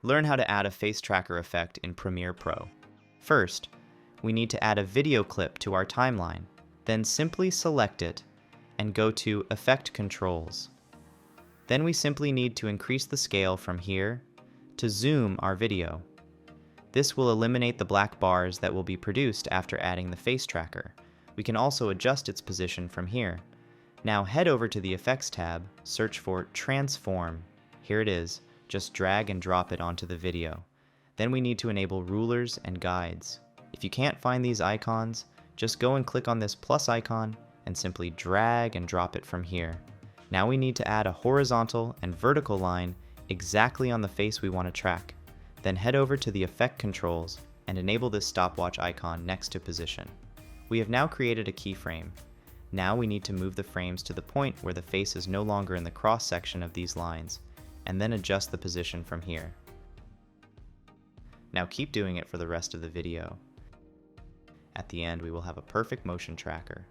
Learn how to add a face tracker effect in Premiere Pro. First, we need to add a video clip to our timeline. Then simply select it and go to Effect Controls. Then we simply need to increase the scale from here to zoom our video. This will eliminate the black bars that will be produced after adding the face tracker. We can also adjust its position from here. Now head over to the Effects tab, search for Transform. Here it is, just drag and drop it onto the video. Then we need to enable rulers and guides. If you can't find these icons, just go and click on this plus icon and simply drag and drop it from here. Now we need to add a horizontal and vertical line exactly on the face we want to track. Then head over to the Effect Controls and enable this stopwatch icon next to Position. We have now created a keyframe. Now we need to move the frames to the point where the face is no longer in the cross section of these lines, and then adjust the position from here. Now keep doing it for the rest of the video. At the end, we will have a perfect motion tracker.